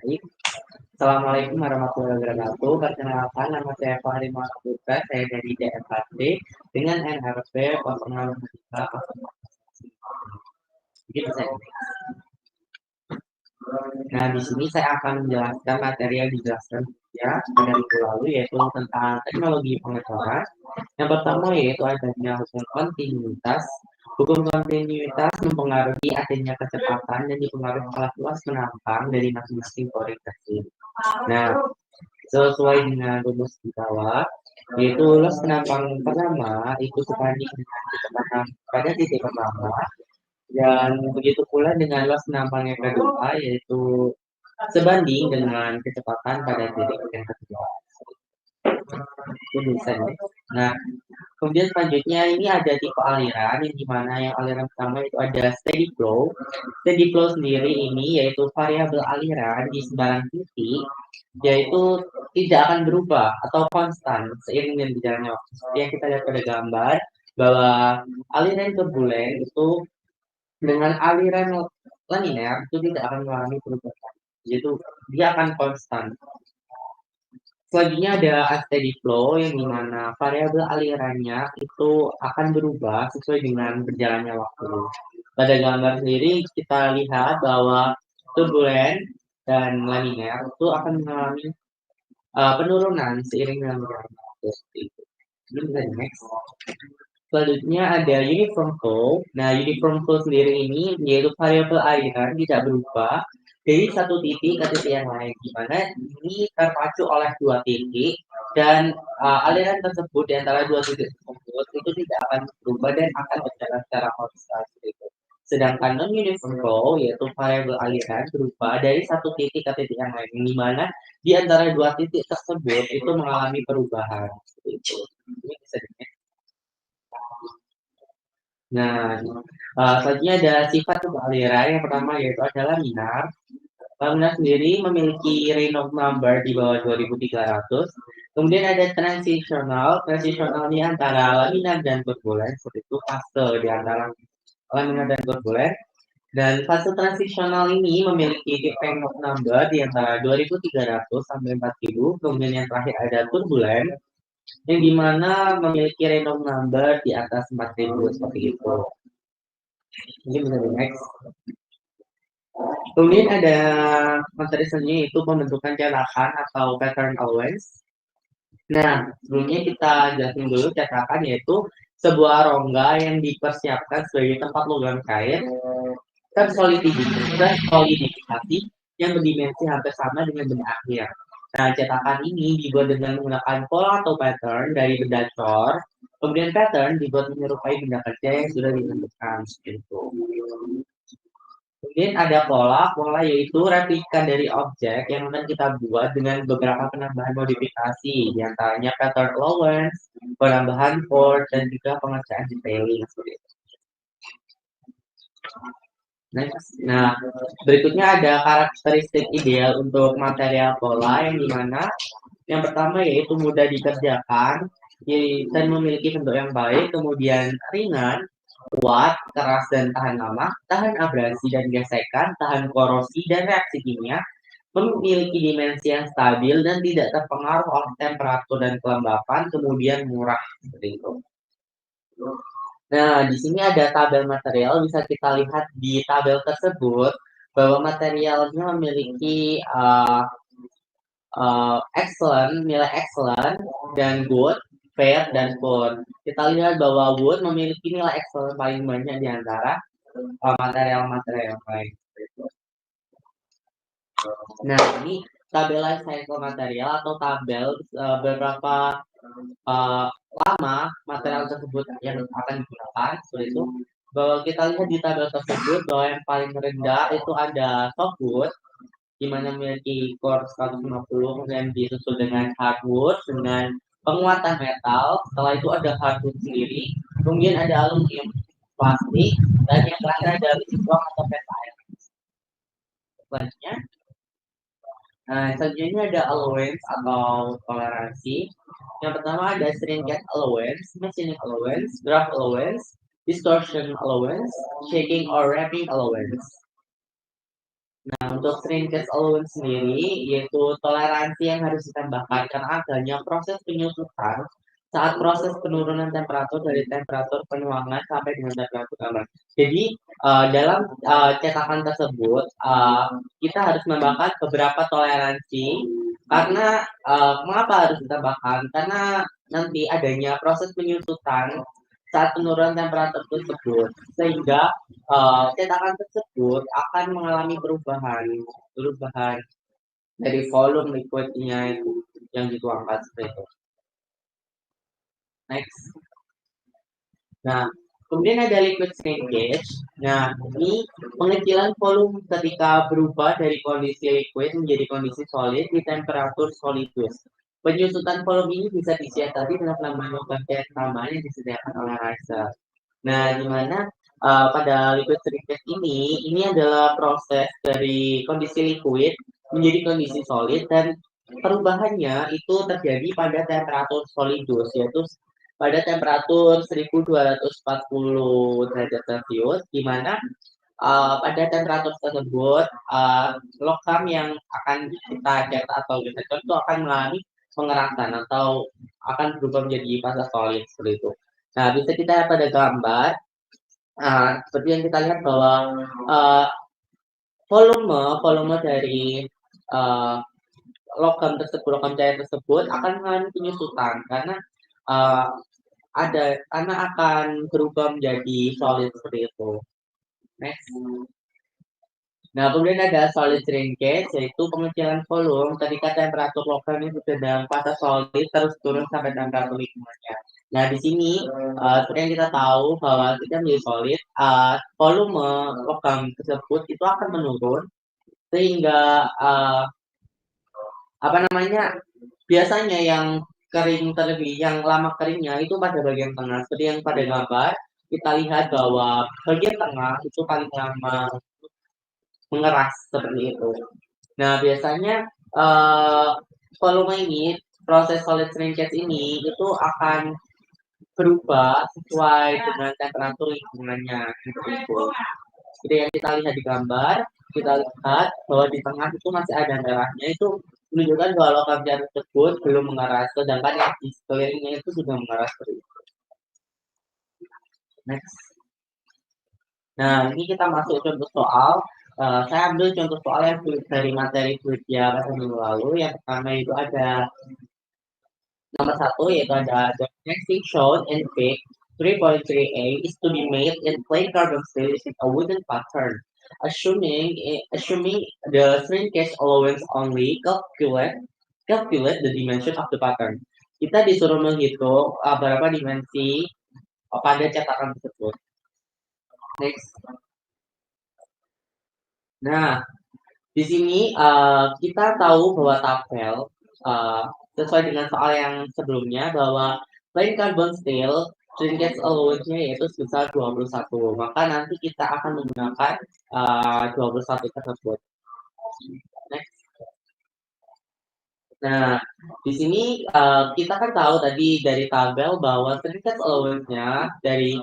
Baik. Assalamualaikum warahmatullahi wabarakatuh. Perkenalkan, nama saya Fahri Muhammad Putra. Saya dari DFHT dengan NRP 0653. Jadi bisa. Nah, di sini saya akan menjelaskan materi yang dijelaskan ya pada minggu lalu, yaitu tentang teknologi pengetahuan. Yang pertama yaitu adanya hukum kontinuitas. Hukum kontinuitas mempengaruhi adanya kecepatan dan dipengaruhi oleh luas penampang dari masing-masing orientasi. Nah, sesuai dengan rumus di bawah, yaitu luas penampang pertama itu sebanding dengan kecepatan pada titik pertama, dan begitu pula dengan luas penampang yang kedua, yaitu sebanding dengan kecepatan pada titik yang kedua. Itu bisa nih. Nah, kemudian selanjutnya ini ada tipe aliran yang dimana yang aliran pertama itu ada steady flow. Steady flow sendiri ini yaitu variabel aliran di sembarang titik, yaitu tidak akan berubah atau konstan seiring dengan berjalannya waktu. Seperti yang kita lihat pada gambar bahwa aliran turbulen itu dengan aliran laminar itu tidak akan mengalami perubahan, yaitu dia akan konstan. Selanjutnya ada steady flow yang dimana variabel alirannya itu akan berubah sesuai dengan berjalannya waktu. Pada gambar sendiri kita lihat bahwa turbulen dan laminar itu akan mengalami penurunan seiring dengan berjalannya waktu seperti itu. Jadi next. Selanjutnya ada uniform flow. Nah, uniform flow sendiri ini yaitu variabel aliran tidak berubah dari satu titik ke titik yang lain, di mana ini terpacu oleh dua titik dan aliran tersebut di antara dua titik tersebut itu tidak akan berubah dan akan berjalan secara konstan. Sedangkan non-uniform flow yaitu variabel aliran berubah dari satu titik ke titik yang lain, di mana di antara dua titik tersebut itu mengalami perubahan. Seperti itu. Ini bisa dilihat. Nah, selanjutnya ada sifat aliran. Yang pertama yaitu adalah laminar. Laminar sendiri memiliki Reynolds number di bawah 2300. Kemudian ada transisional. Transisional ini antara laminar dan turbulen, seperti itu fase di antara laminar dan turbulen. Dan fase transisional ini memiliki Reynolds number di antara 2300 sampai 4000. Kemudian yang terakhir ada turbulen yang dimana memiliki random number di atas 4000 seperti itu. Ini bisa di next. Kemudian ada materi selanjutnya itu pembentukan cetakan atau pattern allowance. Nah, sebelumnya kita jelasin dulu cetakan yaitu sebuah rongga yang dipersiapkan sebagai tempat logam cair tersolidifikasi yang berdimensi hampir sama dengan benda akhir. Nah, cetakan ini dibuat dengan menggunakan pola atau pattern dari benda cor. Kemudian pattern dibuat menyerupai benda kerja yang sudah ditentukan. Gitu. Kemudian ada pola yaitu replika dari objek yang akan kita buat dengan beberapa penambahan modifikasi, diantaranya pattern allowance, penambahan port, dan juga pengerjaan detailing seperti itu. Nah, berikutnya ada karakteristik ideal untuk material pola yang dimana yang pertama yaitu mudah dikerjakan dan memiliki bentuk yang baik, kemudian ringan, kuat, keras dan tahan lama, tahan abrasi dan gesekan, tahan korosi dan reaksi kimia, memiliki dimensi yang stabil dan tidak terpengaruh oleh temperatur dan kelembapan, kemudian murah seperti itu. Nah, di sini ada tabel material, bisa kita lihat di tabel tersebut bahwa materialnya memiliki excellent, nilai excellent, dan good, fair, dan poor. Kita lihat bahwa wood memiliki nilai excellent paling banyak di antara material-material yang lain. Nah, ini tabel life cycle material atau tabel beberapa lama material tersebut yang akan digunakan. Seperti itu, bahwa kita lihat di tabel tersebut bahwa yang paling rendah itu ada softwood, di mana memiliki core 150, kemudian disusul dengan hardwood dengan penguatan metal. Setelah itu ada hardwood sendiri, kemudian ada aluminium, plastik, dan yang terakhir ada besi bronze atau pentyre. Selanjutnya, selanjutnya ada allowance atau toleransi. Yang pertama ada stringent allowance, machining allowance, draft allowance, distortion allowance, shaking or wrapping allowance. Nah, untuk strain case allowance sendiri, yaitu toleransi yang harus ditambahkan karena adanya proses penyusutan saat proses penurunan temperatur dari temperatur penuangan sampai dengan temperatur aman. Jadi, dalam cetakan tersebut, kita harus menambahkan beberapa toleransi karena mengapa harus ditambahkan? Karena nanti adanya proses penyusutan saat penurunan temperatur tersebut, sehingga cetakan tersebut akan mengalami perubahan dari volume liquidnya itu yang dituangkan seperti itu. Next. Nah, kemudian ada liquid shrinkage. Nah, ini pengecilan volume ketika berubah dari kondisi liquid menjadi kondisi solid di temperatur solidus. Penyusutan volume ini bisa disiasati dengan penambahan bagian tambahan yang disediakan oleh riser. Nah, di mana pada liquid shrinkage ini adalah proses dari kondisi liquid menjadi kondisi solid dan perubahannya itu terjadi pada temperatur solidus, yaitu pada temperatur 1240 derajat Celcius, di mana pada temperatur tersebut logam yang akan kita cetak atau kita itu akan mengalami pengerasan atau akan berubah menjadi fase solid seperti itu. Nah, bisa kita lihat pada gambar, seperti yang kita lihat bahwa uh, volume dari uh, logam cair tersebut akan mengalami penyusutan karena uh, karena akan berubah menjadi solid seperti itu. Next. Nah, kemudian ada solid shrinkage, yaitu pengecilan volume ketika temperatur logam ini sudah dalam fase solid terus turun sampai temperatur lingkungannya. Nah, di sini seperti yang kita tahu bahwa kita menjadi solid, volume logam tersebut itu akan menurun sehingga apa namanya biasanya yang kering terlebih, yang lama keringnya itu pada bagian tengah. Seperti yang pada gambar kita lihat bahwa bagian tengah itu paling lama mengeras seperti itu. Nah, biasanya uh, volume ini, proses solid shrinkage ini itu akan berubah sesuai dengan temperatur lingkungannya seperti itu. Seperti yang kita lihat di gambar, kita lihat bahwa di tengah itu masih ada merahnya, itu menunjukkan bahwa logam cair tersebut belum mengeras, sedangkan yang di sekelilingnya itu sudah mengeras seperti itu. Next. Nah, ini kita masuk contoh soal. Saya ambil contoh soal yang dari materi fluid ya pada minggu lalu. Yang pertama itu ada nomor satu, yaitu ada the next thing shown in fig 3.3a is to be made in plain carbon steel using a wooden pattern. Assuming the shrinkage allowance only, calculate the dimension of the pattern. Kita disuruh menghitung berapa dimensi pada cetakan tersebut. Next. Nah, di sini kita tahu bahwa tabel sesuai dengan soal yang sebelumnya bahwa plain carbon steel shrinkage allowance-nya yaitu sebesar 21. Maka nanti kita akan menggunakan 21 tersebut. Next. Nah, di sini kita kan tahu tadi dari tabel bahwa shrinkage allowance-nya dari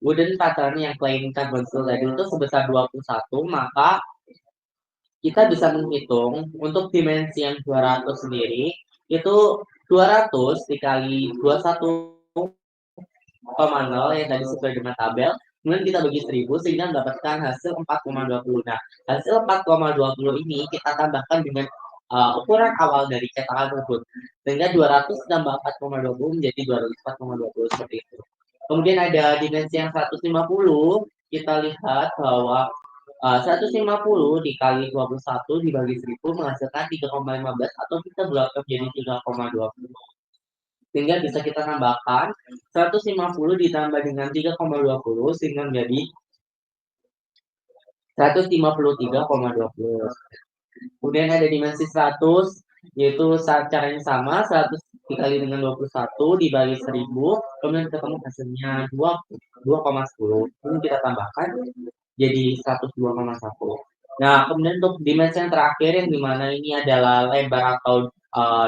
wooden pattern yang plain carbon steel tadi itu sebesar 21, maka kita bisa menghitung untuk dimensi yang 200 sendiri itu 200 dikali 21,0 yang tadi sesuai dengan tabel, kemudian kita bagi 1000 sehingga mendapatkan hasil 4,20. Nah, hasil 4,20 ini kita tambahkan dengan ukuran awal dari cetakan tersebut, sehingga 200 tambah 4,20 menjadi 204,20 seperti itu. Kemudian ada dimensi yang 150, kita lihat bahwa 150 dikali 21 dibagi 1000 menghasilkan 3,15 atau kita bulatkan menjadi 3,20. Sehingga bisa kita tambahkan 150 ditambah dengan 3,20 sehingga menjadi 153,20. Kemudian ada dimensi 100, yaitu caranya sama, 100 dikali dengan 21 dibagi 1000, kemudian ketemu hasilnya 2,10. Ini kita tambahkan jadi 102,1. Nah, kemudian untuk dimensi yang terakhir yang dimana ini adalah lebar atau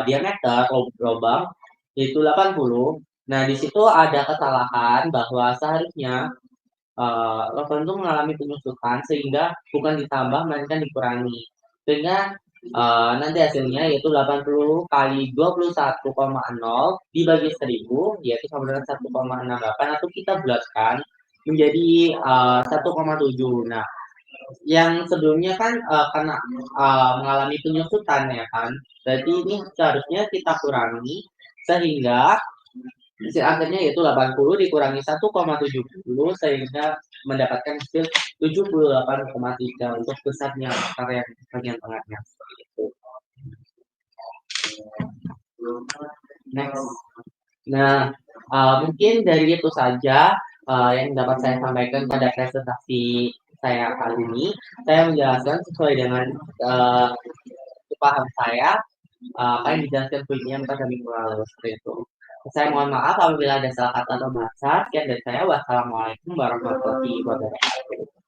diameter lubang, yaitu 80. Nah, di situ ada kesalahan bahwa seharusnya logam itu mengalami penyusutan sehingga bukan ditambah melainkan dikurangi. Sehingga nanti hasilnya yaitu 80 kali 21,0 dibagi 1000 yaitu sama dengan 1,68 atau kita bulatkan menjadi 1,7. Nah, yang sebelumnya kan karena mengalami penyusutan ya kan. Jadi ini seharusnya kita kurangi sehingga hasil akhirnya yaitu 80 dikurangi 1,70 sehingga mendapatkan hasil 78,3 untuk besarnya akar yang bagian tengahnya. Seperti itu. Next. Nah, mungkin dari itu saja yang dapat saya sampaikan pada presentasi saya kali ini. Saya menjelaskan sesuai dengan uh, paham saya apa yang dijelaskan poinnya pada minggu lalu seperti itu. Saya mohon maaf apabila ada salah kata atau bahasa. Sekian dari saya. Wassalamualaikum warahmatullahi wabarakatuh.